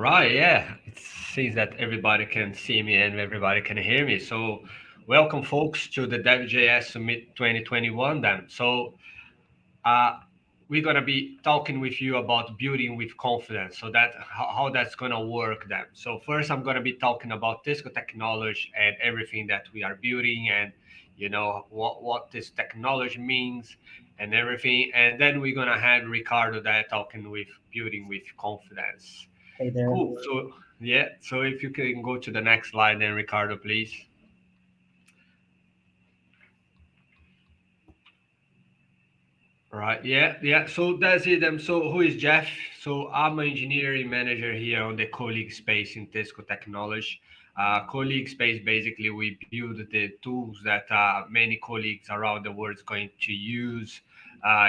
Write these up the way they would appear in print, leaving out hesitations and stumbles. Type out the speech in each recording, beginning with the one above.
Right, yeah. It seems that everybody can see me and everybody can hear me. So, welcome, folks, to the WJS Summit 2021. Then, uh, we're gonna be talking with you about building with confidence. So that how that's gonna work. Then, so first, I'm gonna be talking about Tesco technology and everything that we are building, and what this technology means and everything. And then we're gonna have Ricardo there talking with building with confidence. Hey there. Cool. So yeah. So if you can go to the next slide, then Ricardo, please. Right. Yeah. Yeah. So that's it. So who is Jeff? So I'm an engineering manager here on the colleague space in Tesco Technology. Colleague space, basically, we build the tools that many colleagues around the world is going to use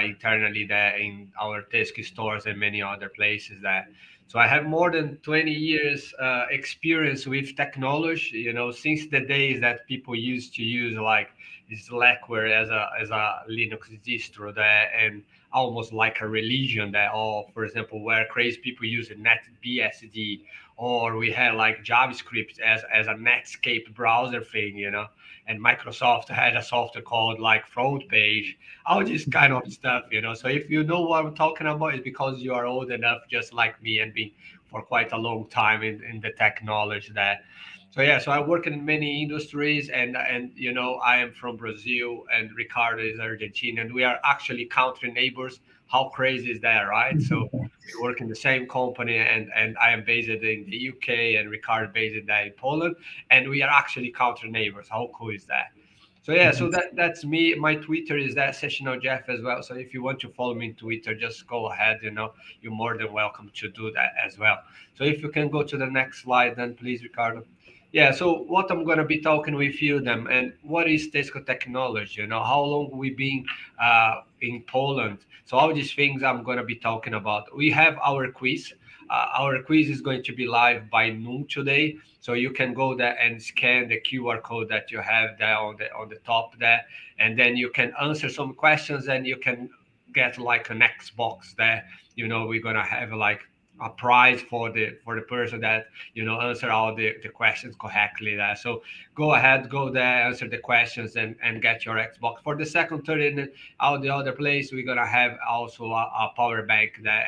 internally there in our Tesco stores and many other places there. So I have more than 20 years experience with technology, since the days that people used to use like Slackware as a Linux distro there, and almost like a religion there. Or for example, where crazy people use NetBSD, or we had like JavaScript as a Netscape browser thing, and Microsoft had a software called like Front Page, all this kind of stuff. So if you know what I'm talking about, it's because you are old enough, just like me, and been for quite a long time in the technology there. So yeah, so I work in many industries, and I am from Brazil, and Ricardo is Argentine, and we are actually country neighbors. How crazy is that, right? So we work in the same company, and I am based in the UK, and Ricardo based in Poland, and we are actually country neighbors. How cool is that? So yeah, so that's me. My Twitter is that Sessional Jeff as well. So if you want to follow me on Twitter, just go ahead. You're more than welcome to do that as well. So if you can go to the next slide, then please, Ricardo. Yeah, so what I'm going to be talking with you then, and what is Tesco technology? How long we been in Poland? So all these things I'm going to be talking about. We have our quiz. Our quiz is going to be live by noon today, so you can go there and scan the QR code that you have there on the top there, and then you can answer some questions, and you can get like an Xbox there. We're gonna have like a prize for the person that answer all the questions correctly there. So go ahead, go there, answer the questions, and get your Xbox. For the second, third, and all the other place, we're gonna have also a power bank there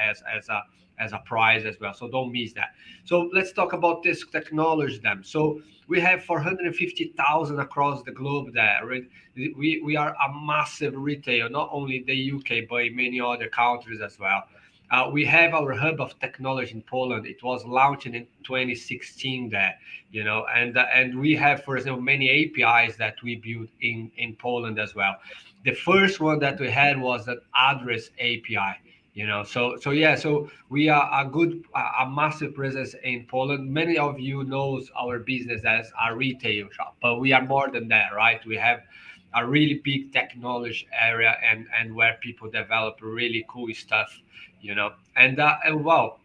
as a prize as well. So don't miss that. So let's talk about this technology then. So we have 450,000 across the globe there, right? We are a massive retail, not only in the UK but in many other countries as well. We have our hub of technology in Poland. It was launched in 2016 there, and we have, for example, many APIs that we built in Poland as well. The first one that we had was an address API. So yeah, so we are a massive presence in Poland. Many of you knows our business as a retail shop, but we are more than that, right? We have a really big technology area, and where people develop really cool stuff, and wow.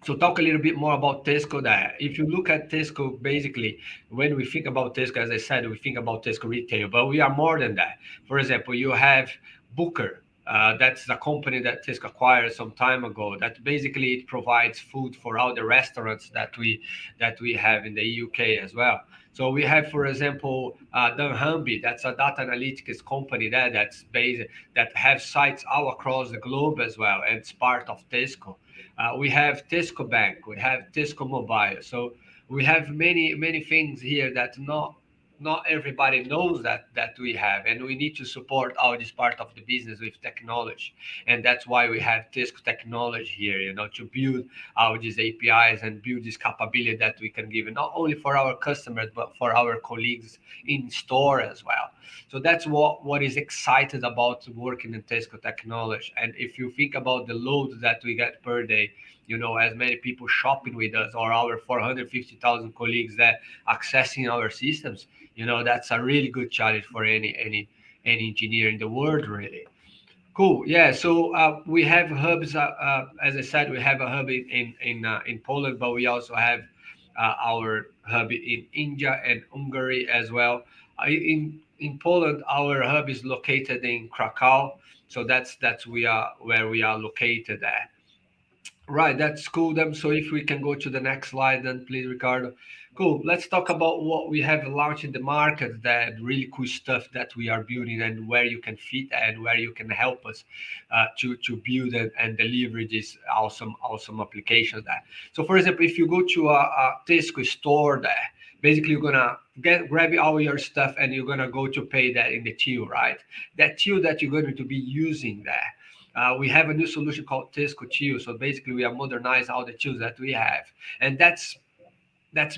So talk a little bit more about Tesco there. If you look at Tesco, basically, when we think about Tesco, as I said, we think about Tesco retail, but we are more than that. For example, you have Booker. That's the company that Tesco acquired some time ago. That basically it provides food for all the restaurants that we have in the UK as well. So we have, for example, Dunnhumby. That's a data analytics company there that's based that have sites all across the globe as well, and it's part of Tesco. We have Tesco Bank, we have Tesco Mobile. So we have many things here that not everybody knows that we have, and we need to support all this part of the business with technology, and that's why we have Tesco technology here, to build all these APIs and build this capability that we can give not only for our customers but for our colleagues in store as well. So that's what is excited about working in Tesco technology. And if you think about the load that we get per day, as many people shopping with us, or our 450,000 colleagues that accessing our systems, that's a really good challenge for any engineer in the world, really. Cool. Yeah. So we have hubs. As I said, we have a hub in Poland, but we also have our hub in India and Hungary as well. In Poland, our hub is located in Krakow, so that's we are where we are located at. Right, that's cool. Then, so if we can go to the next slide, then please, Ricardo. Cool. Let's talk about what we have launched in the market. That really cool stuff that we are building, and where you can fit and where you can help us to build and deliver these awesome applications. There. So, for example, if you go to a Tesco store, there, basically you're gonna grab all your stuff and you're gonna go to pay that in the till, right? That till that you're going to be using there, we have a new solution called Tesco Chill. So basically, we are modernizing all the chills that we have, and that's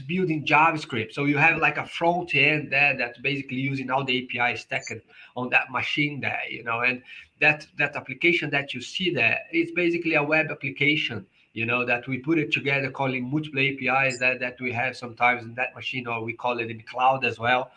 building JavaScript. So you have like a front end there that's basically using all the APIs stacked on that machine there, and that application that you see there is basically a web application, that we put it together calling multiple APIs that we have sometimes in that machine, or we call it in the cloud as well.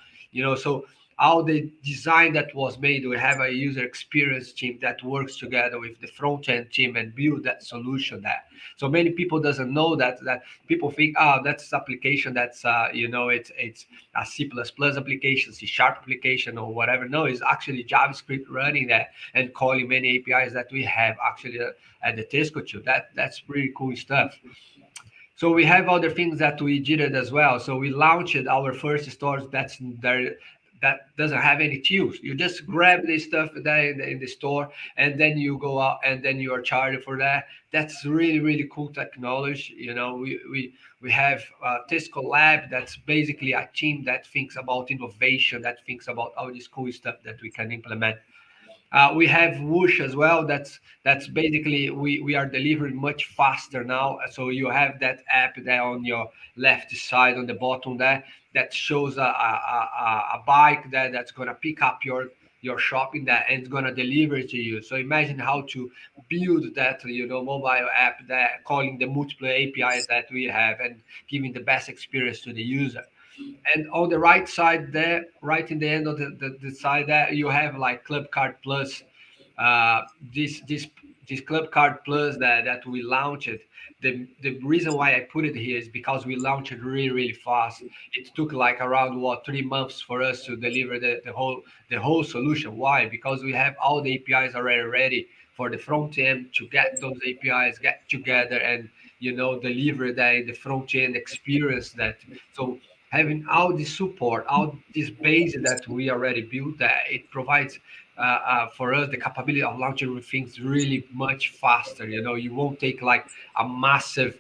So all the design that was made, we have a user experience team that works together with the front end team and build that solution there. So many people doesn't know that people think, oh, that's application that's it's a C++ application, C# application, or whatever. No, it's actually JavaScript running there and calling many APIs that we have actually at the Tesco too. That's pretty cool stuff. So we have other things that we did it as well. So we launched our first stores that's there that doesn't have any tools. You just grab this stuff there in the store, and then you go out, and then you are charged for that. That's really cool technology. We have Tesco Lab. That's basically a team that thinks about innovation, that thinks about all this cool stuff that we can implement. We have Whoosh as well. That's basically we are delivering much faster now. So you have that app there on your left side on the bottom there that shows a bike there that's gonna pick up your shopping there and it's gonna deliver it to you. So imagine how to build that mobile app that calling the multiple APIs that we have and giving the best experience to the user. And on the right side there, right in the end of the side there, you have like Club Card Plus. Uh, this this this Club Card Plus that we launched. The reason why I put it here is because we launched it really fast. It took like around 3 months for us to deliver the whole solution. Why? Because we have all the APIs already ready for the front end to get those APIs get together and deliver that in the front end experience that. So having all the support, all this base that we already built, that it provides for us the capability of launching things really much faster. You won't take like a massive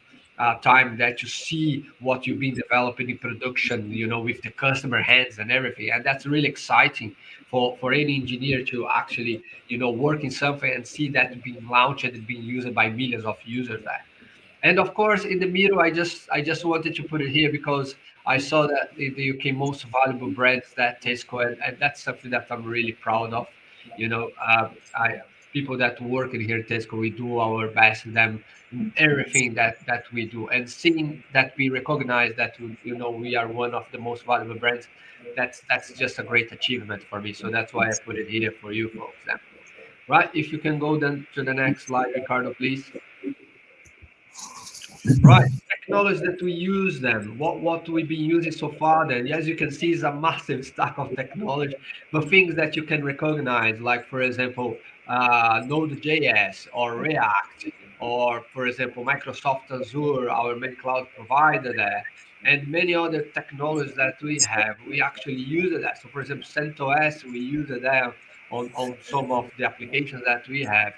time that you see what you've been developing in production, with the customer hands and everything. And that's really exciting for any engineer to actually, work in something and see that being launched and being used by millions of users there. And of course, in the middle, I just wanted to put it here because I saw that the UK most valuable brands that Tesco, and that's something that I'm really proud of. I people that work in here at Tesco, we do our best in them in everything that we do, and seeing that we recognize that we are one of the most valuable brands. That's just a great achievement for me. So that's why I put it here for you folks. Then. Right? If you can go then to the next slide, Ricardo, please. Right. Technology that we use then. What we've been using so far then. As you can see, is a massive stack of technology, but things that you can recognize, like for example, Node.js or React, or for example, Microsoft Azure, our main cloud provider there, and many other technologies that we have. We actually use that. So for example, CentOS, we use it there on some of the applications that we have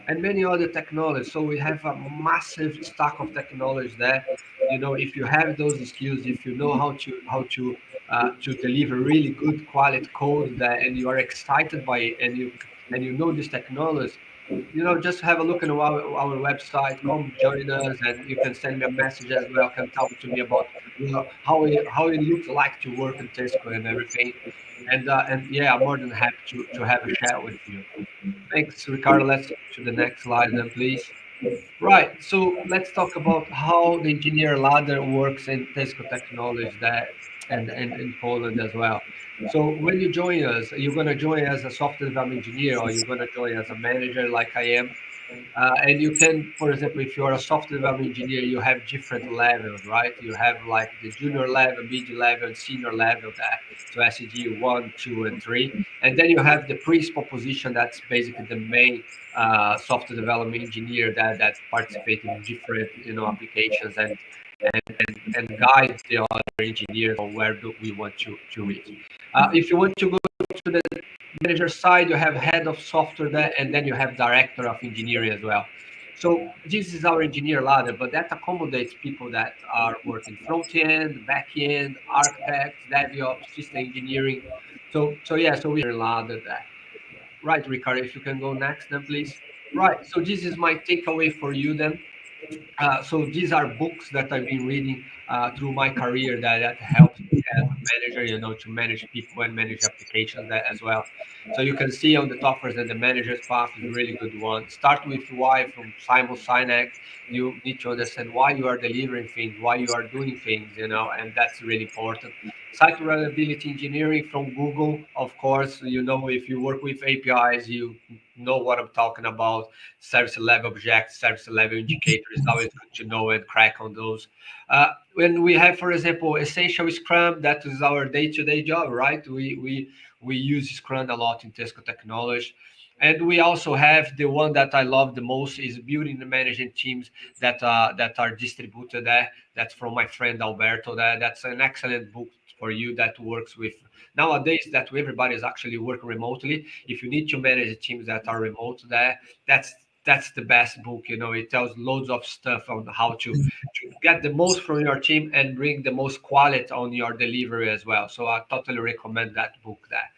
and many other technologies. So we have a massive stack of technology there. If you have those skills, if you know how to deliver really good quality code there, and you are excited by it, and you know this technology, just have a look at our website. Come join us, and you can send me a message as well. Can talk to me about how it looks like to work in Tesco and everything. And yeah, I'm more than happy to have a chat with you. Thanks, Ricardo. Let's go to the next slide then, please. Right. So let's talk about how the engineer ladder works in Tesco Technologies that and in Poland as well. So when you join us, you're going to join as a software development engineer, or you're going to join as a manager like I am. And you can, for example, if you're a software development engineer, you have different levels, right? You have like the junior level, mid level, and senior level there. So SEG 1, 2, and 3. And then you have the principal position that's basically the main software development engineer that participate in different applications and guide the other engineers on where do we want to reach. If you want to go to the manager side, you have head of software there, and then you have director of engineering as well. So this is our engineer ladder, but that accommodates people that are working front end, back end, architects, DevOps, system engineering. So yeah, so we're ladder there. Right, Ricardo, if you can go next then, please. Right, so this is my takeaway for you then. So these are books that I've been reading through my career that helps me as a manager, to manage people and manage applications that as well. So you can see on the top first that the manager's path is a really good one. Start with why from Simon Sinek. You need to understand why you are delivering things, why you are doing things, and that's really important. Site reliability engineering from Google, of course, if you work with APIs, you know what I'm talking about. Service level objects, service level indicators, always good to know and crack on those. When we have, for example, essential Scrum, that is our day-to-day job, right? We use Scrum a lot in Tesco Technology. And we also have the one that I love the most is building and managing teams that are distributed there. That's from my friend Alberto. That's an excellent book for you that works with nowadays that everybody is actually working remotely. If you need to manage teams that are remote there, that's the best book. It tells loads of stuff on how to get the most from your team and bring the most quality on your delivery as well. So I totally recommend that book there.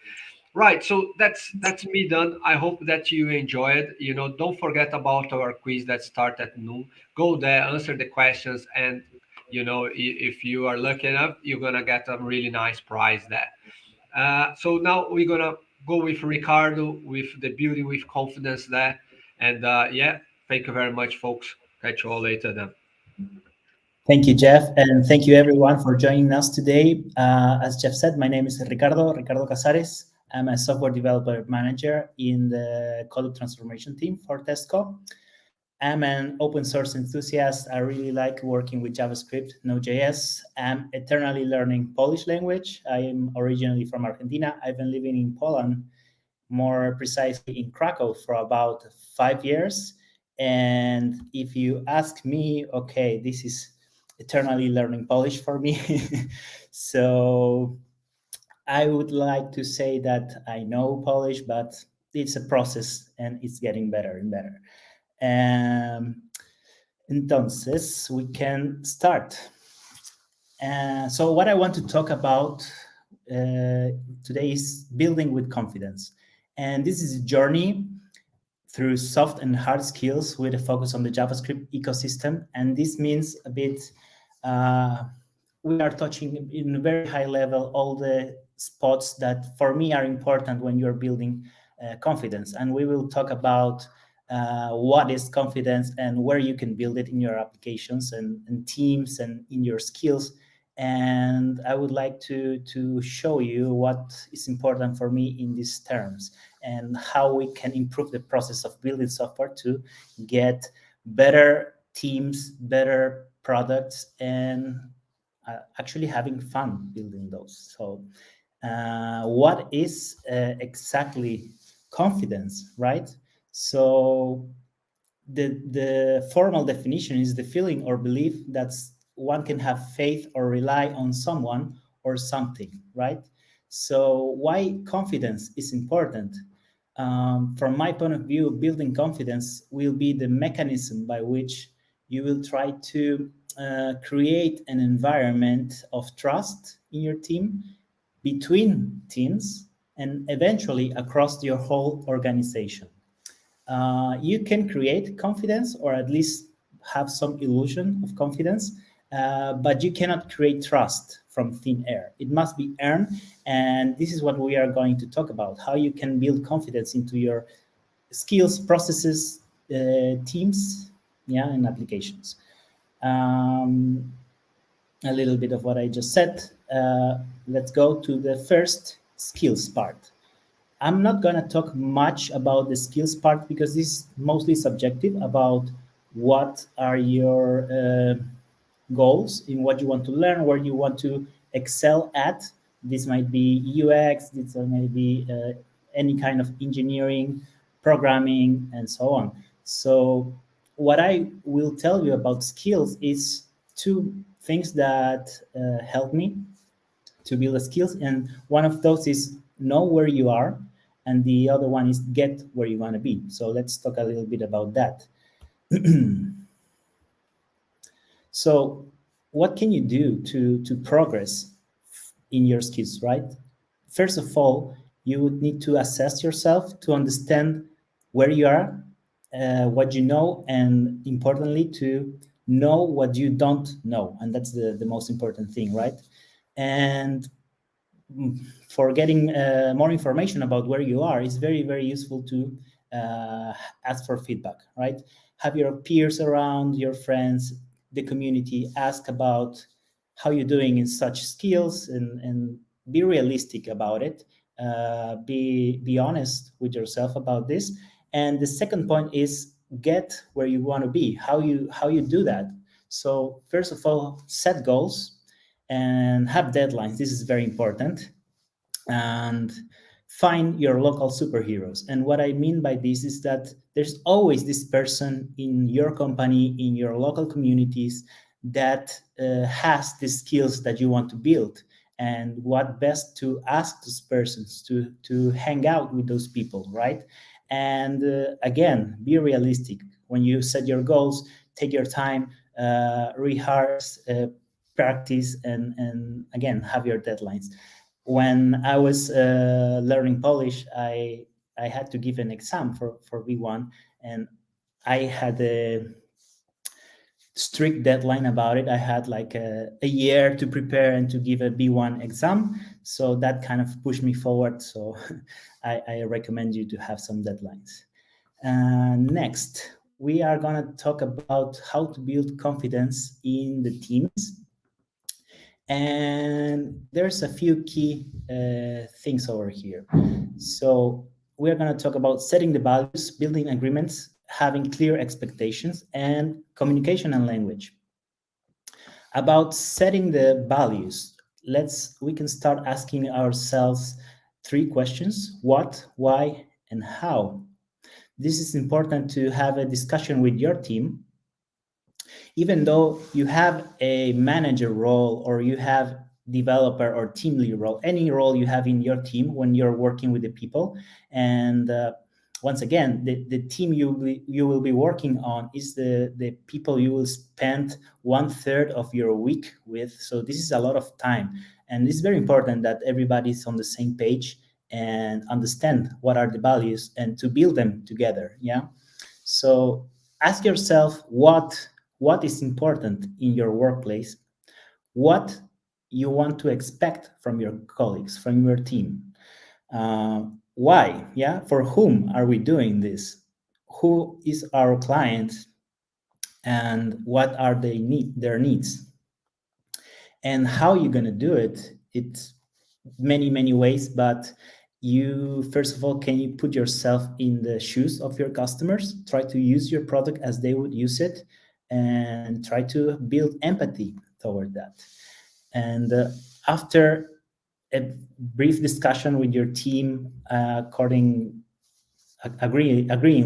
Right, so that's me done. I hope that you enjoyed. Don't forget about our quiz that start at noon. Go there, answer the questions, and if you are lucky enough, you're gonna get a really nice prize there. So now we're gonna go with Ricardo with the building with confidence there, and yeah, thank you very much, folks. Catch you all later then. Thank you, Jeff, and thank you everyone for joining us today. As Jeff said, my name is Ricardo Casares. I'm a software developer manager in the code transformation team for Tesco. I'm an open source enthusiast. I really like working with JavaScript, Node.js. I'm eternally learning Polish language. I am originally from Argentina. I've been living in Poland, more precisely in Krakow, for about 5 years. And if you ask me, okay, this is eternally learning Polish for me. So I would like to say that I know Polish, but it's a process and it's getting better and better. Entonces, we can start. So what I want to talk about today is building with confidence. And this is a journey through soft and hard skills with a focus on the JavaScript ecosystem. And this means a bit, we are touching in a very high level all the spots that for me are important when you're building confidence. And we will talk about what is confidence and where you can build it in your applications and teams and in your skills. And I would like to show you what is important for me in these terms and how we can improve the process of building software to get better teams, better products, and actually having fun building those. So what is exactly confidence, right? So the formal definition is the feeling or belief that one can have faith or rely on someone or something, right? So why confidence is important? From my point of view, building confidence will be the mechanism by which you will try to create an environment of trust in your team, between teams, and eventually across your whole organization. You can create confidence or at least have some illusion of confidence, but you cannot create trust from thin air. It must be earned, and this is what we are going to talk about, how you can build confidence into your skills, processes, teams, yeah, and applications. A little bit of what I just said. Let's go to the first skills part. I'm not going to talk much about the skills part because this is mostly subjective about what are your goals in what you want to learn, where you want to excel at. This might be UX, this might be any kind of engineering, programming, and so on. So what I will tell you about skills is two things that help me to build skills, and one of those is know where you are, and the other one is get where you want to be. So let's talk a little bit about that. So what can you do to progress in your skills, right? First of all, you would need to assess yourself to understand where you are, what you know, and importantly, to know what you don't know. And that's the most important thing, right? And for getting more information about where you are, it's very, very useful to ask for feedback, right? Have your peers around, your friends, the community, ask about how you're doing in such skills, and be realistic about it. Be honest with yourself about this. And the second point is get where you want to be. How you do that? So first of all, set goals and have deadlines. This is very important. And find your local superheroes. And what I mean by this is that there's always this person in your company, in your local communities, that has the skills that you want to build. And what best to ask those persons to hang out with those people, right? And again, be realistic. When you set your goals, take your time, rehearse, practice, and again, have your deadlines. When I was learning Polish, I had to give an exam for B1, and I had a strict deadline about it. I had like a year to prepare and to give a B1 exam. So that kind of pushed me forward. So I recommend you to have some deadlines. Next, we are going to talk about how to build confidence in the teams. And there's a few key things over here. So we're going to talk about setting the values, building agreements, having clear expectations, and communication and language. About setting the values, we can start asking ourselves three questions: what, why, and how. This is important to have a discussion with your team. Even though you have a manager role or you have developer or team lead role, any role you have in your team when you're working with the people. And once again, the team you will be working on is the people you will spend 1/3 of your week with. So this is a lot of time. And it's very important that everybody's on the same page and understand what are the values and to build them together. Yeah. So ask yourself what is important in your workplace, what you want to expect from your colleagues, from your team. Why? Yeah, for whom are we doing this? Who is our client, and what are their needs? And how you're going to do it? It's many ways, but you first of all, can you put yourself in the shoes of your customers? Try to use your product as they would use it, and try to build empathy toward that. And after a brief discussion with your team, agreeing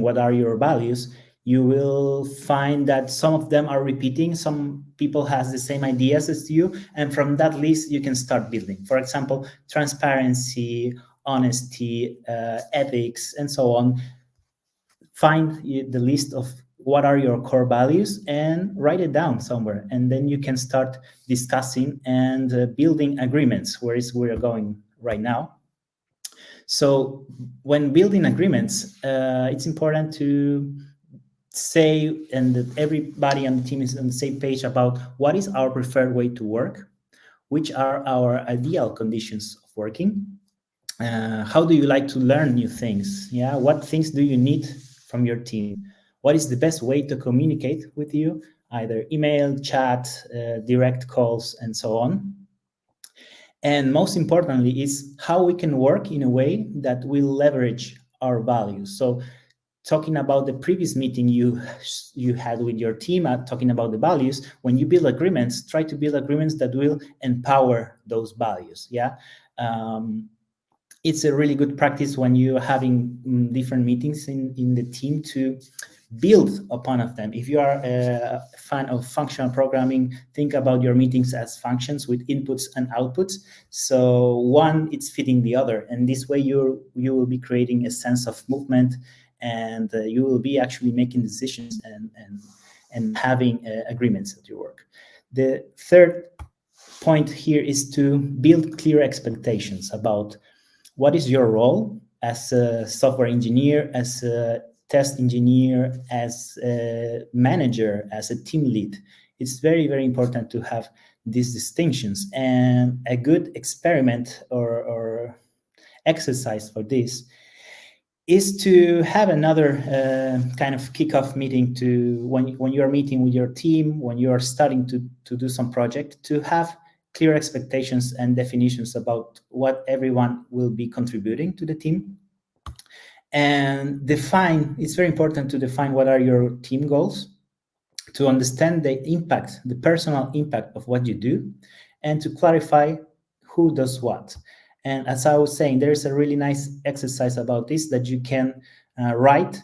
what are your values, you will find that some of them are repeating. Some people has the same ideas as you, and from that list you can start building. For example, transparency, honesty, ethics, and so on. Find the list of what are your core values and write it down somewhere, and then you can start discussing and building agreements, where is we're going right now. So when building agreements, it's important to say, and that everybody on the team is on the same page about what is our preferred way to work, which are our ideal conditions of working, how do you like to learn new things? Yeah, what things do you need from your team? What is the best way to communicate with you? Either email, chat, direct calls, and so on. And most importantly is how we can work in a way that will leverage our values. So talking about the previous meeting you had with your team, talking about the values, when you build agreements, try to build agreements that will empower those values. Yeah. It's a really good practice when you're having different meetings in the team to build upon of them. If you are a fan of functional programming, think about your meetings as functions with inputs and outputs. So one, it's fitting the other, and this way you will be creating a sense of movement, and you will be actually making decisions and having agreements at your work. The third point here is to build clear expectations about what is your role as a software engineer, as a test engineer, as a manager, as a team lead. It's very, very important to have these distinctions. And a good experiment or exercise for this is to have another kind of kickoff meeting to when you're meeting with your team, when you're starting to do some project, to have clear expectations and definitions about what everyone will be contributing to the team. And it's very important to define what are your team goals, to understand the impact, the personal impact of what you do, and to clarify who does what. And as I was saying, there's a really nice exercise about this that you can write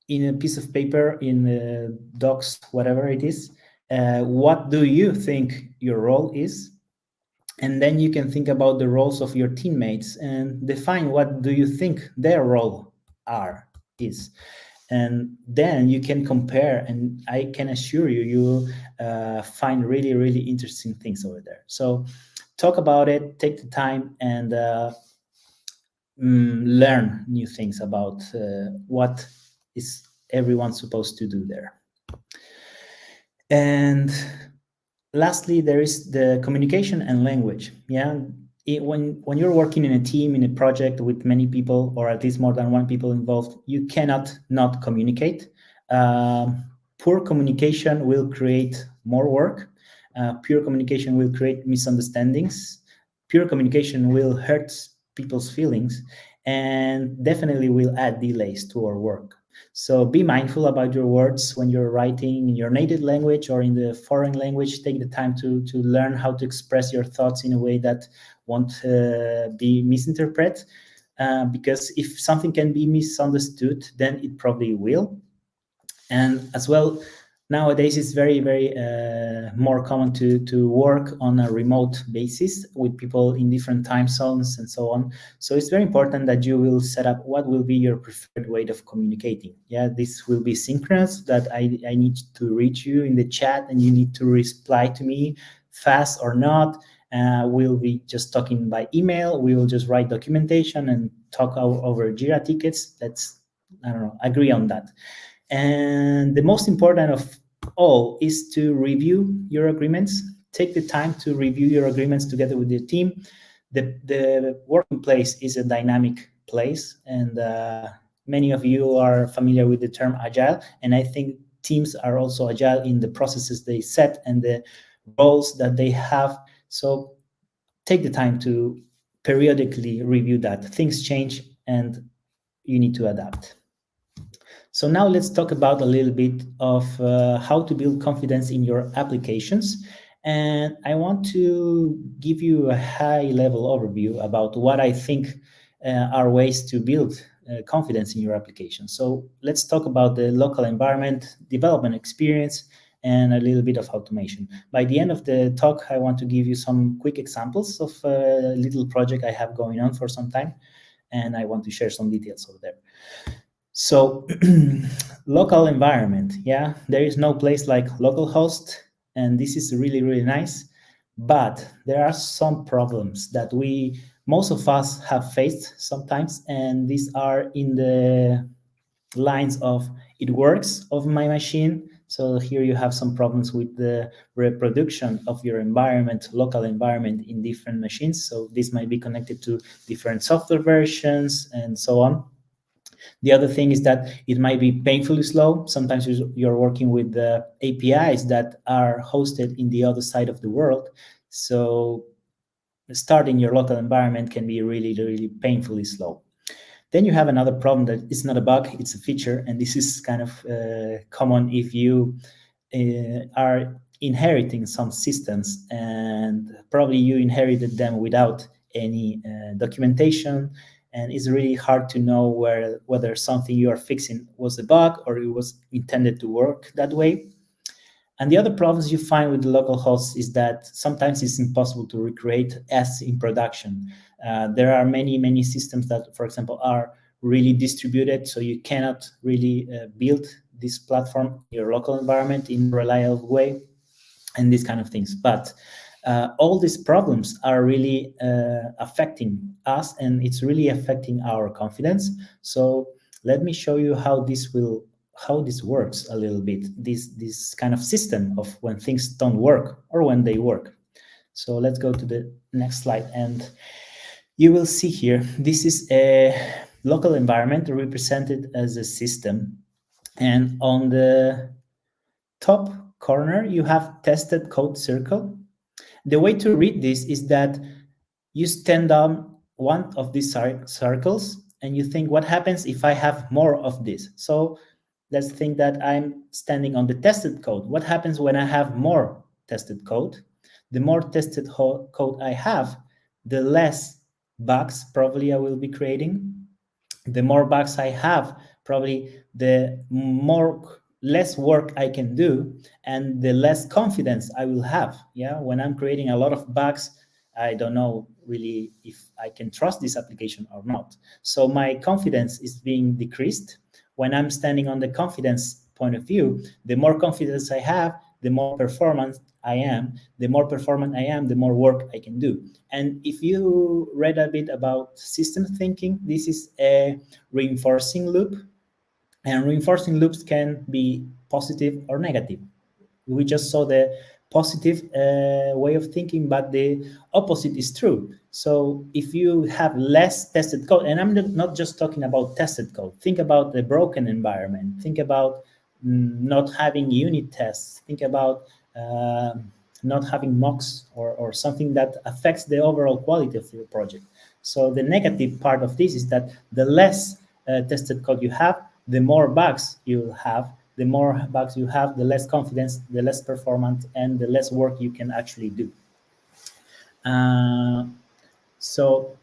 in a piece of paper, in docs, whatever it is. What do you think your role is? And then you can think about the roles of your teammates and define what do you think their role is. And then you can compare, and I can assure you, you will find really, really interesting things over there. So talk about it, take the time, and learn new things about what is everyone supposed to do there. And lastly, there is the communication and language. Yeah, when you're working in a team, in a project with many people, or at least more than one people involved, you cannot not communicate. Poor communication will create more work. Pure communication will create misunderstandings. Pure communication will hurt people's feelings, and definitely will add delays to our work. So be mindful about your words when you're writing in your native language or in the foreign language. Take the time to learn how to express your thoughts in a way that won't be misinterpreted. Because if something can be misunderstood, then it probably will. And as well, nowadays it's very, very more common to work on a remote basis with people in different time zones and so on. So it's very important that you will set up what will be your preferred way of communicating. Yeah, this will be synchronous, that I need to reach you in the chat and you need to reply to me fast or not. We'll be just talking by email. We will just write documentation and talk over Jira tickets. Let's, I don't know, agree on that. And the most important of all is to review your agreements. Take the time to review your agreements together with your team. The working place is a dynamic place, and many of you are familiar with the term agile, and I think teams are also agile in the processes they set and the roles that they have. So take the time to periodically review that. Things change and you need to adapt. So now let's talk about a little bit of how to build confidence in your applications. And I want to give you a high-level overview about what I think are ways to build confidence in your application. So let's talk about the local environment, development experience, and a little bit of automation. By the end of the talk, I want to give you some quick examples of a little project I have going on for some time, and I want to share some details over there. So local environment, yeah, there is no place like localhost, and this is really, really nice, but there are some problems that most of us have faced sometimes, and these are in the lines of it works of my machine. So here you have some problems with the reproduction of your environment, local environment in different machines. So this might be connected to different software versions and so on. The other thing is that it might be painfully slow. Sometimes you're working with the APIs that are hosted in the other side of the world. So starting your local environment can be really, really painfully slow. Then you have another problem that it's not a bug, it's a feature, and this is kind of common if you are inheriting some systems, and probably you inherited them without any documentation, and it's really hard to know whether something you are fixing was a bug or it was intended to work that way. And the other problems you find with the local hosts is that sometimes it's impossible to recreate as in production. There are many systems that, for example, are really distributed, so you cannot really build this platform in your local environment in a reliable way, and these kind of things. But all these problems are really affecting us, and it's really affecting our confidence. So let me show you how this works a little bit, this kind of system of when things don't work or when they work. So let's go to the next slide, and you will see here, this is a local environment represented as a system. And on the top corner, you have tested code circle. The way to read this is that you stand on one of these circles and you think, what happens if I have more of this? So let's think that I'm standing on the tested code. What happens when I have more tested code? The more tested code I have, the less bugs probably I will be creating. The more bugs I have, probably the less work I can do, and the less confidence I will have. Yeah, when I'm creating a lot of bugs, I don't know really if I can trust this application or not. So my confidence is being decreased. When I'm standing on the confidence point of view, the more confidence I have, the more performance I am. The more performant I am, the more work I can do. And if you read a bit about system thinking, this is a reinforcing loop. And reinforcing loops can be positive or negative. We just saw the positive way of thinking, but the opposite is true. So if you have less tested code, and I'm not just talking about tested code, think about the broken environment, think about not having unit tests, think about not having mocks or something that affects the overall quality of your project. So the negative part of this is that the less tested code you have, the more bugs you will have. The more bugs you have, the less confidence, the less performance, and the less work you can actually do. So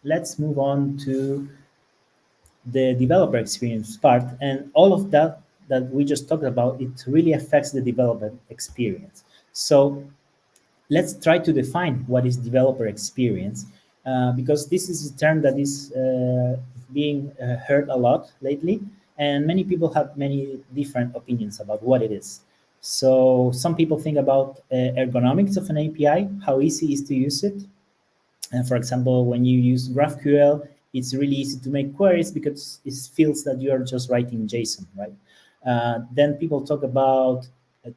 let's move on to the developer experience part. And all of that we just talked about, it really affects the developer experience. So let's try to define what is developer experience, because this is a term that is being heard a lot lately, and many people have many different opinions about what it is. So some people think about ergonomics of an API, how easy it is to use it. And for example, when you use GraphQL, it's really easy to make queries because it feels that you're just writing JSON, right? Then people talk about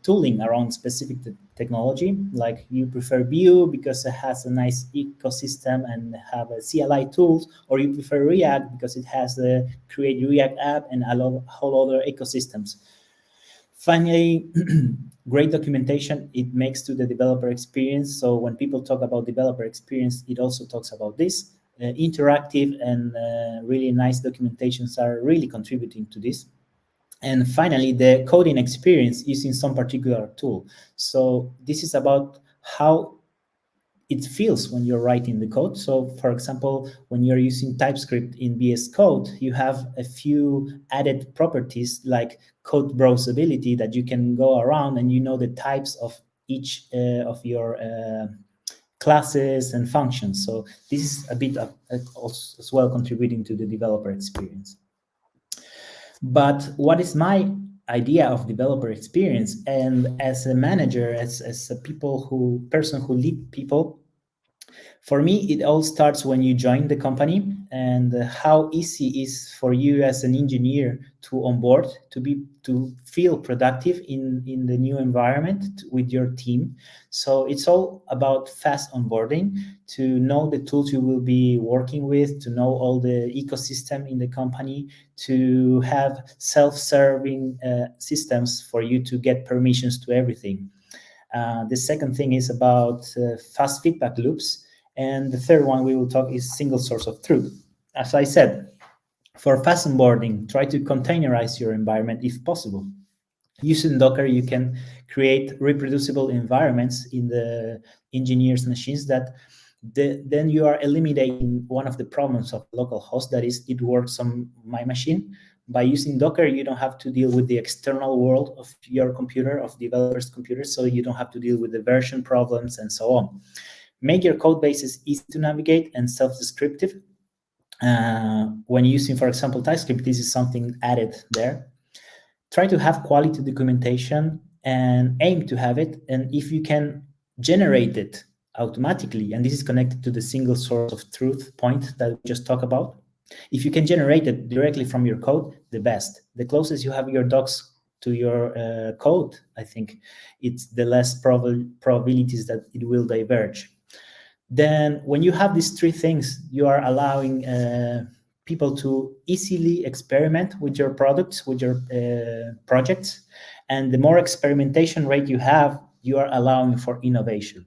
tooling around specific technology, like you prefer Vue because it has a nice ecosystem and have a CLI tools, or you prefer React because it has the Create React app and a whole other ecosystems. Finally, great documentation, it makes to the developer experience. So when people talk about developer experience, it also talks about this. Interactive and really nice documentations are really contributing to this. And finally, the coding experience using some particular tool. So this is about how it feels when you're writing the code. So for example, when you're using TypeScript in VS Code, you have a few added properties like code browsability that you can go around and you know the types of each of your classes and functions. So this is a bit of, also as well contributing to the developer experience. But what is my idea of developer experience? And as a manager, as a person who lead people, for me, it all starts when you join the company, and how easy it is for you as an engineer to onboard, to feel productive in the new environment with your team. So it's all about fast onboarding, to know the tools you will be working with, to know all the ecosystem in the company, to have self-serving systems for you to get permissions to everything. The second thing is about fast feedback loops. And the third one we will talk is single source of truth. As I said, for fast onboarding, try to containerize your environment if possible. Using Docker, you can create reproducible environments in the engineers' machines that then you are eliminating one of the problems of local host, that is, it works on my machine. By using Docker, you don't have to deal with the external world of your computer, of developers' computers, so you don't have to deal with the version problems and so on. Make your code bases easy to navigate and self-descriptive. When using, for example, TypeScript, this is something added there. Try to have quality documentation and aim to have it. And if you can generate it automatically, and this is connected to the single source of truth point that we just talked about, if you can generate it directly from your code, the best. The closest you have your docs to your code, I think it's the less probabilities that it will diverge. Then when you have these three things, you are allowing people to easily experiment with your products, with your projects. And the more experimentation rate you have, you are allowing for innovation.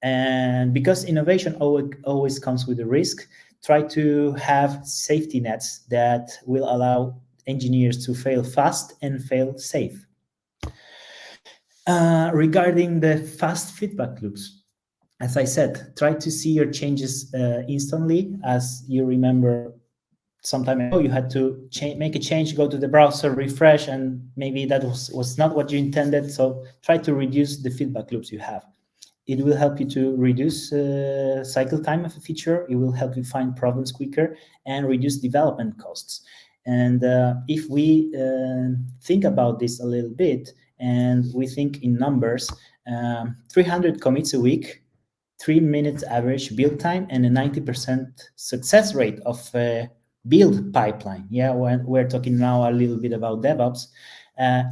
And because innovation always comes with a risk, try to have safety nets that will allow engineers to fail fast and fail safe. Regarding the fast feedback loops, as I said, try to see your changes instantly. As you remember, some time ago, you had to make a change, go to the browser, refresh, and maybe that was not what you intended. So try to reduce the feedback loops you have. It will help you to reduce cycle time of a feature. It will help you find problems quicker and reduce development costs. And if we think about this a little bit, and we think in numbers, 300 commits a week, 3 minutes average build time, and a 90% success rate of build pipeline. Yeah, when we're talking now a little bit about DevOps,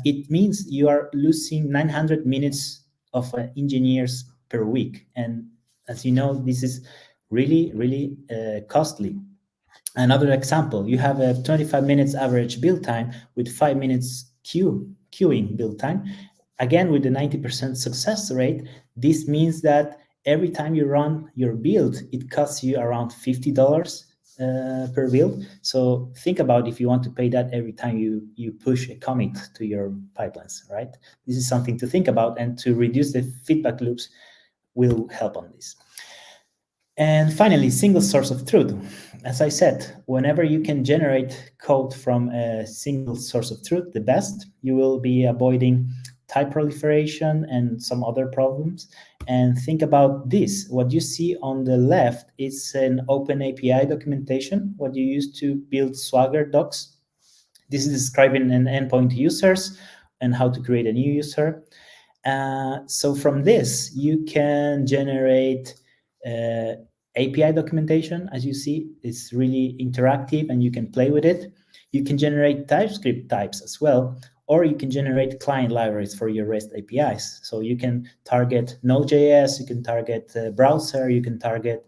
it means you are losing 900 minutes of engineers per week. And as you know, this is really, really costly. Another example, you have a 25 minutes average build time with 5 minutes queuing build time. Again, with the 90% success rate, this means that every time you run your build, it costs you around $50 per build. So think about if you want to pay that every time you push a commit to your pipelines, right? This is something to think about, and to reduce the feedback loops will help on this. And finally, single source of truth. As I said, whenever you can generate code from a single source of truth, the best. You will be avoiding type proliferation and some other problems. And think about this. What you see on the left is an open API documentation, what you use to build Swagger docs. This is describing an endpoint users and how to create a new user. So from this, you can generate API documentation. As you see, it's really interactive and you can play with it. You can generate TypeScript types as well, or you can generate client libraries for your REST APIs. So you can target Node.js, you can target browser, you can target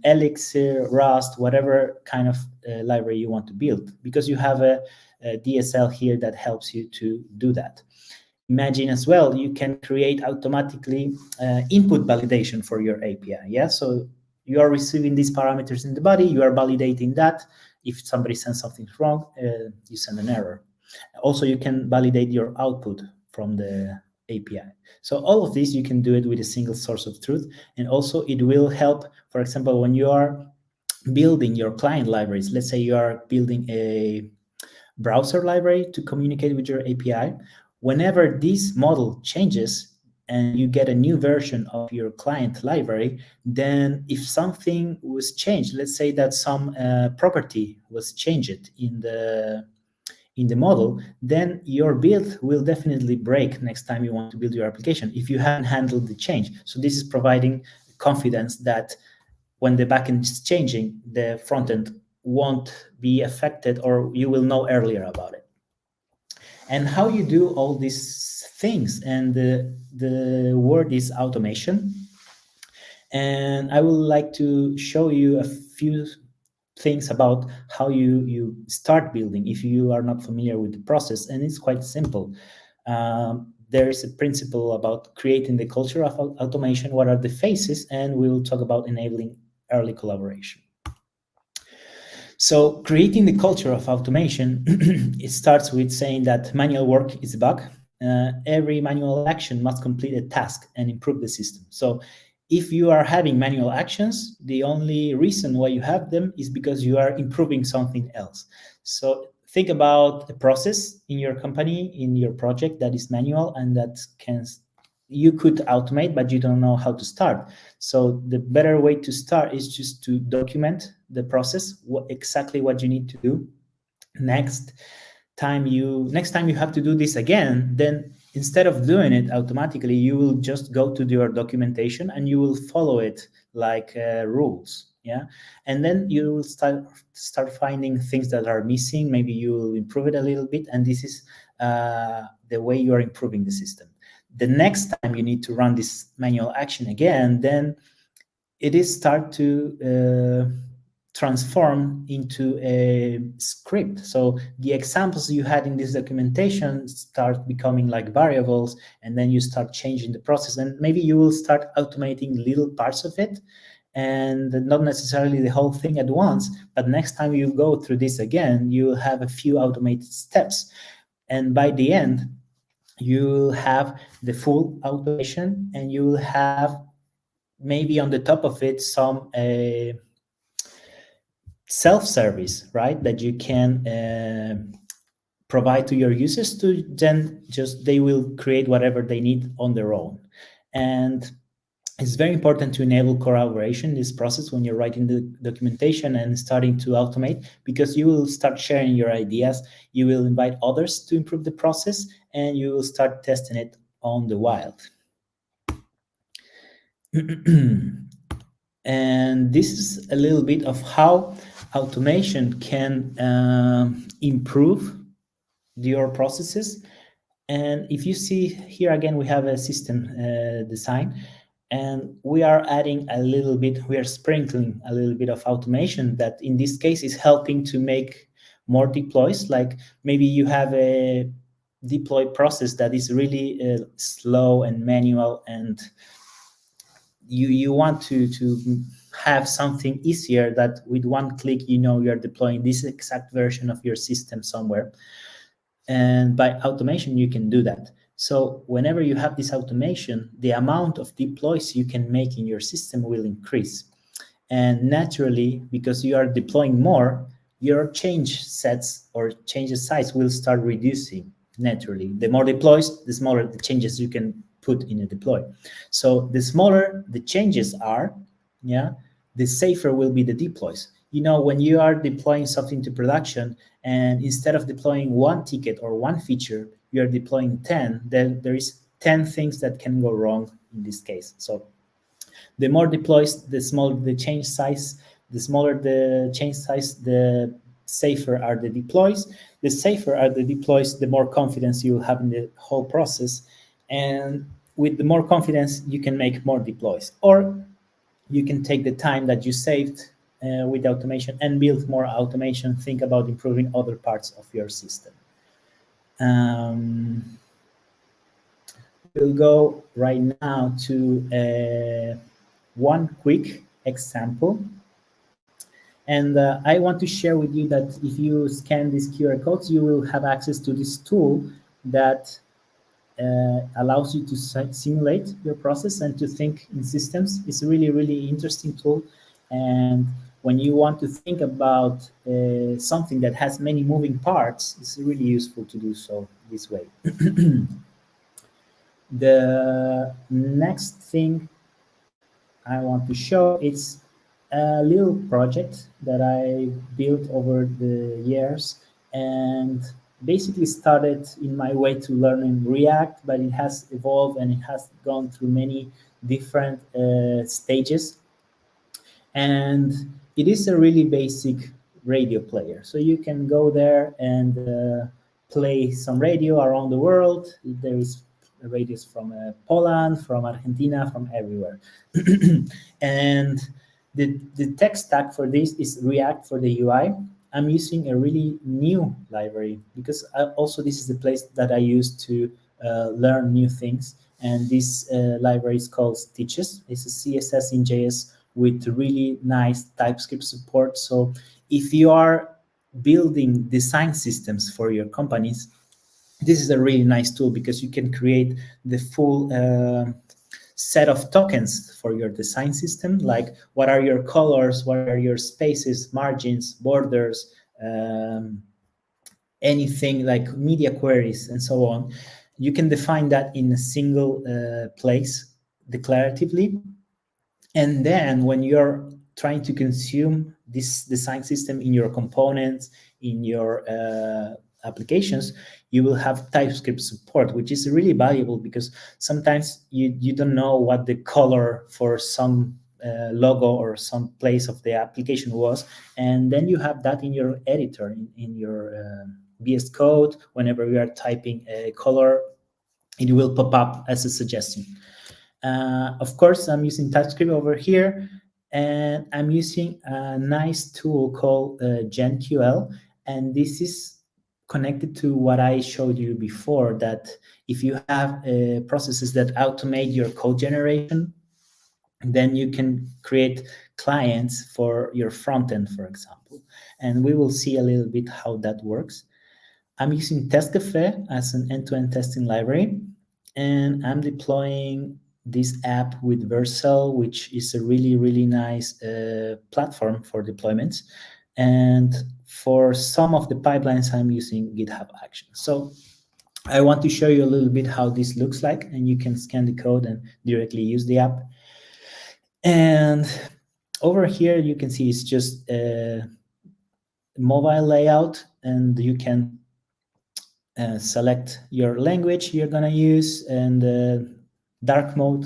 Elixir, Rust, whatever kind of library you want to build, because you have a DSL here that helps you to do that. Imagine as well, you can create automatically input validation for your API. Yeah, so you are receiving these parameters in the body, you are validating that. If somebody sends something wrong, you send an error. Also, you can validate your output from the API. So all of this, you can do it with a single source of truth. And also it will help, for example, when you are building your client libraries, let's say you are building a browser library to communicate with your API. Whenever this model changes and you get a new version of your client library, then if something was changed, let's say that some property was changed in the model, then your build will definitely break next time you want to build your application if you haven't handled the change. So this is providing confidence that when the backend is changing, the frontend won't be affected, or you will know earlier about it. And how you do all these things, and the word is automation. And I would like to show you a few things about how you start building if you are not familiar with the process. And it's quite simple. there is a principle about creating the culture of automation. What are the phases? And we will talk about enabling early collaboration. So creating the culture of automation, it starts with saying that manual work is a bug. Every manual action must complete a task and improve the system. So if you are having manual actions, the only reason why you have them is because you are improving something else. So think about a process in your company, in your project that is manual and that you could automate, but you don't know how to start. So the better way to start is just to document the process, exactly what you need to do. Next time you have to do this again, then instead of doing it automatically, you will just go to your documentation and you will follow it like rules. Yeah, and then you will start finding things that are missing. Maybe you will improve it a little bit, and this is the way you are improving the system. The next time you need to run this manual action again, then it is start to transform into a script. So the examples you had in this documentation start becoming like variables, and then you start changing the process, and maybe you will start automating little parts of it, and not necessarily the whole thing at once. But next time you go through this again, you will have a few automated steps, and by the end, you will have the full automation, and you will have maybe on the top of it some self-service, right, that you can provide to your users to then just they will create whatever they need on their own. And it's very important to enable collaboration in this process when you're writing the documentation and starting to automate, because you will start sharing your ideas, you will invite others to improve the process, and you will start testing it on the wild. And this is a little bit of how automation can improve your processes. And if you see here again, we have a system design, and we are adding a little bit, we are sprinkling a little bit of automation that in this case is helping to make more deploys. Like maybe you have a deploy process that is really slow and manual, and you want to have something easier that with one click, you're deploying this exact version of your system somewhere. And by automation, you can do that. So whenever you have this automation, the amount of deploys you can make in your system will increase. And naturally, because you are deploying more, your change sets or changes size will start reducing naturally. The more deploys, the smaller the changes you can put in a deploy. So the smaller the changes are, the safer will be the deploys. When you are deploying something to production, and instead of deploying one ticket or one feature, you are deploying 10, then there is 10 things that can go wrong in this case. So the more deploys, the smaller the change size. The smaller the change size, the safer are the deploys. The safer are the deploys, the more confidence you have in the whole process. And with the more confidence, you can make more deploys. Or you can take the time that you saved with automation and build more automation. Think about improving other parts of your system. We'll go right now to one quick example. And I want to share with you that if you scan these QR codes, you will have access to this tool that allows you to simulate your process and to think in systems. It's a really, really interesting tool. And when you want to think about something that has many moving parts, it's really useful to do so this way. The next thing I want to show is a little project that I built over the years, and basically started in my way to learning React, but it has evolved and it has gone through many different stages. And it is a really basic radio player. So you can go there and play some radio around the world. There is radios from Poland, from Argentina, from everywhere. And the tech stack for this is React for the UI. I'm using a really new library because also this is the place that I use to learn new things. And this library is called Stitches. It's a CSS in JS with really nice TypeScript support. So if you are building design systems for your companies, this is a really nice tool because you can create the full set of tokens for your design system, like what are your colors, what are your spaces, margins, borders, anything like media queries and so on. You can define that in a single place declaratively. And then when you're trying to consume this design system in your components, in your applications, you will have TypeScript support, which is really valuable because sometimes you don't know what the color for some logo or some place of the application was. And then you have that in your editor, in your VS Code. Whenever you are typing a color, it will pop up as a suggestion. Of course, I'm using TypeScript over here, and I'm using a nice tool called GenQL, and this is connected to what I showed you before, that if you have processes that automate your code generation, then you can create clients for your front end, for example. And we will see a little bit how that works. I'm using TestCafe as an end-to-end testing library, and I'm deploying this app with Vercel, which is a really, really nice platform for deployments. And for some of the pipelines, I'm using GitHub Actions. So I want to show you a little bit how this looks like, and you can scan the code and directly use the app. And over here, you can see it's just a mobile layout, and you can select your language you're going to use and dark mode,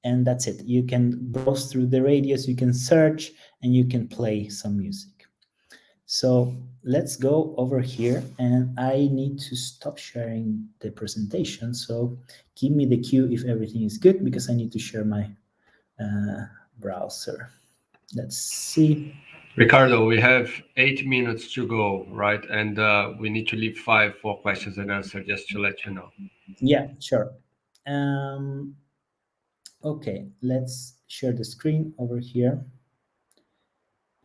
and that's it. You can browse through the radius, you can search, and you can play some music. So let's go over here, and I need to stop sharing the presentation. So give me the cue if everything is good, because I need to share my browser. Let's see. Ricardo, we have 8 minutes to go, right? And we need to leave 5 for questions and answers, just to let you know. Yeah, sure. Okay, let's share the screen over here.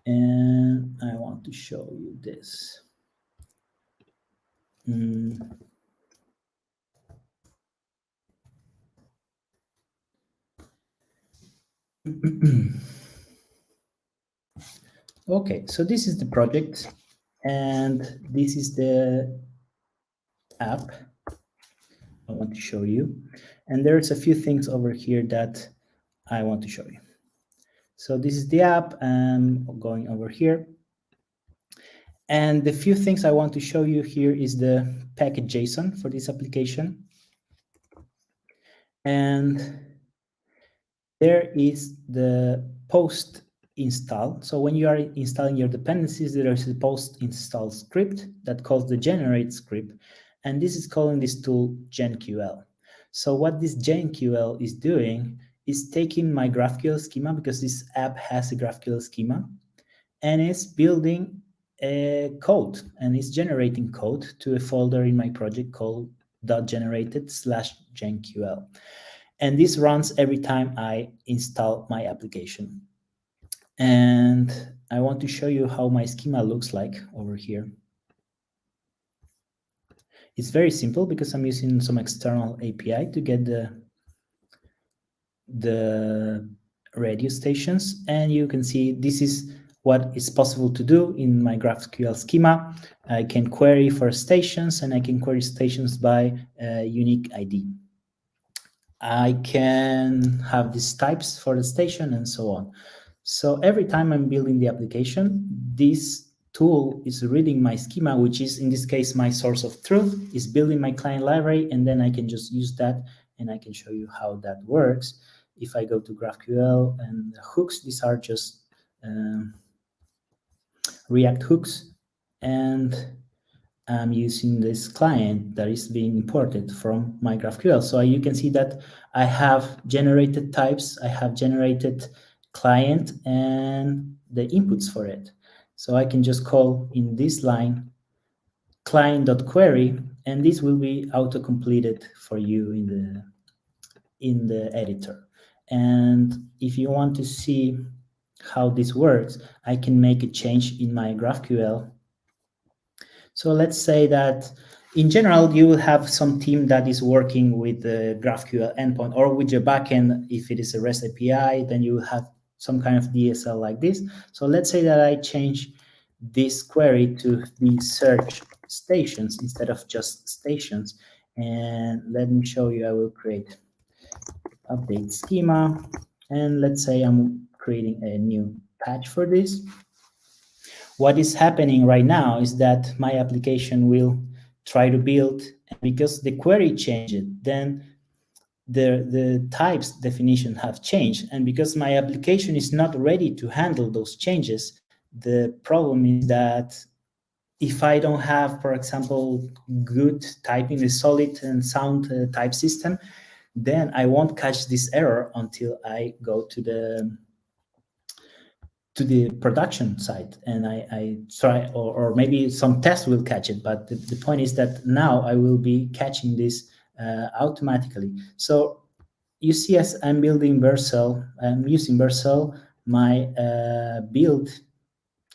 And I want to show you this. Okay, so this is the project, and this is the app I want to show you. And there's a few things over here that I want to show you. So this is the app. I'm going over here. And the few things I want to show you here is the package JSON for this application. And there is the post install. So when you are installing your dependencies, there is a post install script that calls the generate script. And this is calling this tool GenQL. So what this GenQL is doing is taking my GraphQL schema, because this app has a GraphQL schema, and it's building a code, and it's generating code to a folder in my project called .generated/GenQL. And this runs every time I install my application. And I want to show you how my schema looks like over here. It's very simple because I'm using some external API to get the radio stations. And you can see this is what is possible to do in my GraphQL schema. I can query for stations, and I can query stations by unique ID. I can have these types for the station and so on. So every time I'm building the application, this tool is reading my schema, which is in this case my source of truth, is building my client library, and then I can just use that, and I can show you how that works. If I go to GraphQL and the hooks, these are just React hooks, and I'm using this client that is being imported from my GraphQL. So you can see that I have generated types, I have generated client, and the inputs for it. So I can just call in this line client.query, and this will be auto completed for you in the editor. And if you want to see how this works, I can make a change in my GraphQL. So let's say that in general, you will have some team that is working with the GraphQL endpoint or with your backend. If it is a REST API, then you will have some kind of DSL like this. So let's say that I change this query to be search stations instead of just stations. And let me show you, I will create update schema. And let's say I'm creating a new patch for this. What is happening right now is that my application will try to build, and because the query changed, then the types definition have changed. And because my application is not ready to handle those changes, the problem is that if I don't have, for example, good typing, a solid and sound type system, then I won't catch this error until I go to the production side and I try, or maybe some test will catch it. But the point is that now I will be catching this automatically. So you see, as I'm building Vercel, I'm using Vercel, my build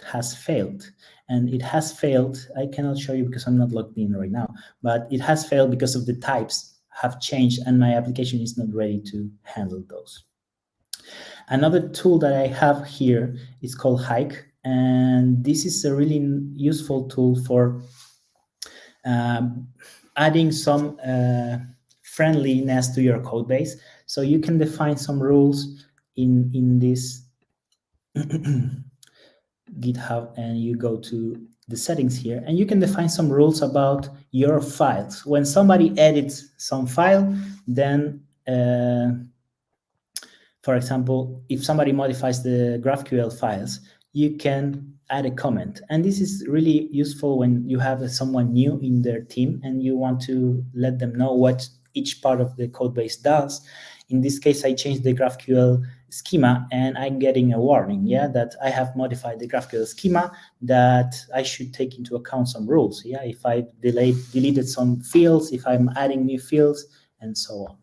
has failed. And it has failed, I cannot show you because I'm not logged in right now, but it has failed because of the types have changed and my application is not ready to handle those. Another tool that I have here is called Hike, and this is a really useful tool for adding some friendliness to your code base. So you can define some rules in this GitHub, and you go to the settings here, and you can define some rules about your files. When somebody edits some file, then for example, if somebody modifies the GraphQL files, you can add a comment. And this is really useful when you have someone new in their team and you want to let them know what each part of the code base does. In this case, I changed the GraphQL schema and I'm getting a warning, that I have modified the GraphQL schema, that I should take into account some rules. If I deleted some fields, if I'm adding new fields, and so on.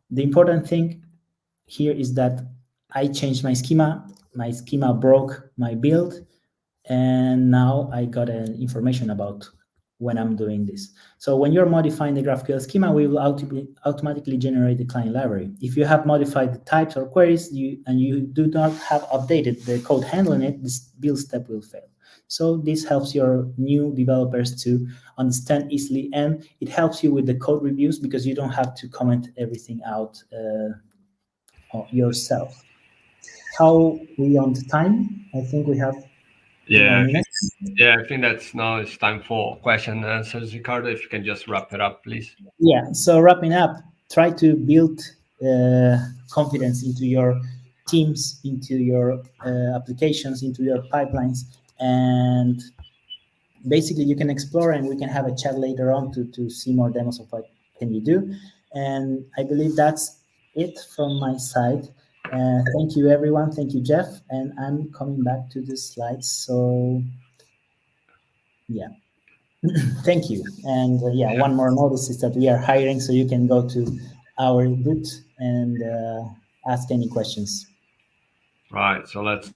The important thing here is that I changed my schema broke my build, and now I got information about when I'm doing this. So when you're modifying the GraphQL schema, we will automatically generate the client library. If you have modified the types or queries and you do not have updated the code handling it, this build step will fail. So this helps your new developers to understand easily, and it helps you with the code reviews because you don't have to comment everything out yourself. How we on the time? I think we have 2 more minutes. I think that's now it's time for question and answers. Ricardo, if you can just wrap it up, please. Yeah, so wrapping up, try to build confidence into your teams, into your applications, into your pipelines, and basically you can explore, and we can have a chat later on to see more demos of what can you do. And I believe that's it from my side. Thank you, everyone. Thank you, Jeff. And I'm coming back to the slides. So, yeah. Thank you. And one more notice is that we are hiring, so you can go to our booth and ask any questions. Right. So let's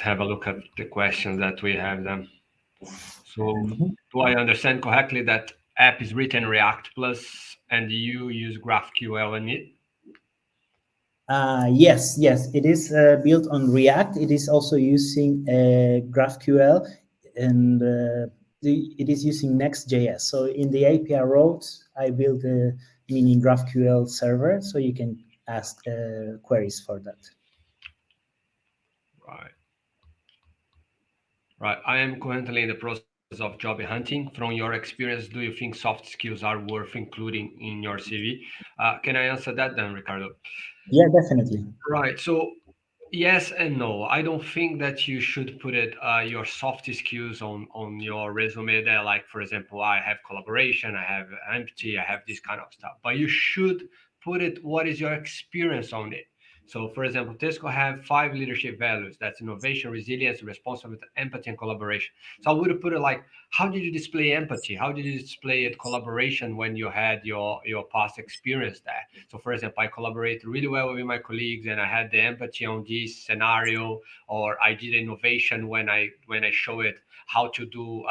have a look at the questions that we have then. So do I understand correctly that app is written React Plus and you use GraphQL in it? Yes, it is built on React. It is also using GraphQL, and it is using Next.js. So in the API roads, I built a mini GraphQL server, so you can ask queries for that. Right. I am currently in the process of job hunting. From your experience, do you think soft skills are worth including in your CV? Can I answer that then, Ricardo? Yeah, definitely. Right. So yes and no. I don't think that you should put it your soft skills on your resume there. Like, for example, I have collaboration, I have empathy, I have this kind of stuff. But you should put it what is your experience on it. So, for example, Tesco have 5 leadership values. That's innovation, resilience, responsibility, empathy, and collaboration. So I would put it like, how did you display empathy? How did you display it collaboration when you had your past experience there? So, for example, I collaborate really well with my colleagues, and I had the empathy on this scenario, or I did innovation when I show it how to do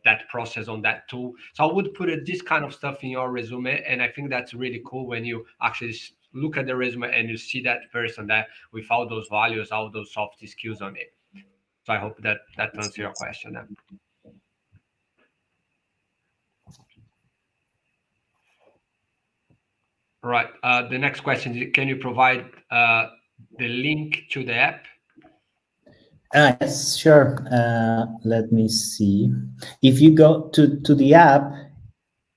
that process on that tool. So I would put this kind of stuff in your resume, and I think that's really cool when you actually look at the resume and you see that person there with all those values, all those soft skills on it. So I hope that answers your question. Right. The next question is, can you provide the link to the app? Yes, sure. Let me see. If you go to the app,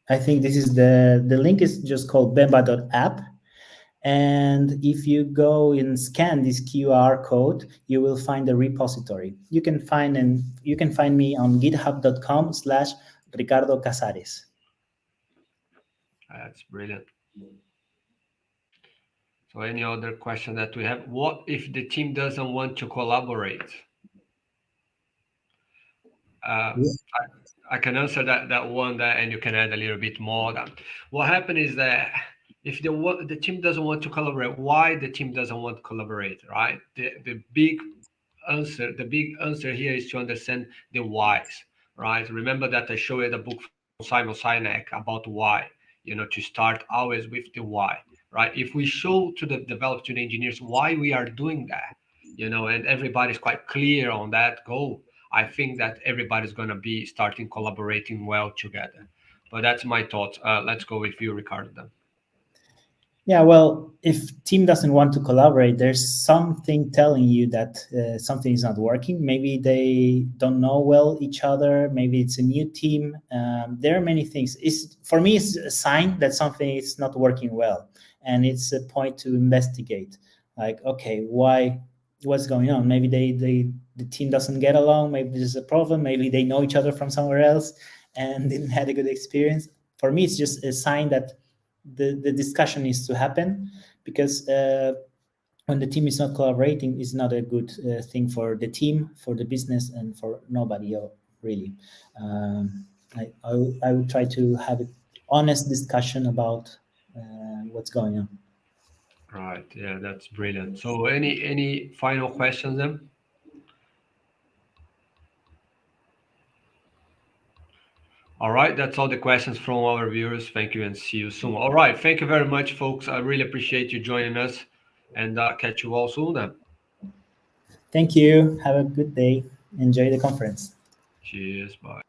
I think this is the link is just called bemba.app. And if you go and scan this QR code, you will find a repository. You can find me on github.com/Ricardo Casares. That's brilliant. So any other question that we have? What if the team doesn't want to collaborate? I can answer that one there, and you can add a little bit more. What happened is that if the team doesn't want to collaborate, why the team doesn't want to collaborate, right? The big answer here is to understand the whys, right? Remember that I showed a book from Simon Sinek about why, to start always with the why, right? If we show to the developers, to the engineers, why we are doing that, and everybody's quite clear on that goal, I think that everybody's going to be starting collaborating well together. But that's my thoughts. Let's go with you, Ricardo, then. Yeah, well, if team doesn't want to collaborate, there's something telling you that something is not working. Maybe they don't know well each other. Maybe it's a new team. There are many things. For me, it's a sign that something is not working well, and it's a point to investigate. Like, okay, what's going on? Maybe the team doesn't get along. Maybe there's a problem. Maybe they know each other from somewhere else and didn't have a good experience. For me, it's just a sign that the discussion needs to happen, because when the team is not collaborating, is not a good thing for the team, for the business, and for nobody else, really. I would try to have an honest discussion about what's going on. Right. Yeah, that's brilliant. So any final questions then? All right, that's all the questions from our viewers. Thank you, and see you soon. All right, thank you very much, folks. I really appreciate you joining us, and catch you all soon then. Thank you. Have a good day. Enjoy the conference. Cheers. Bye.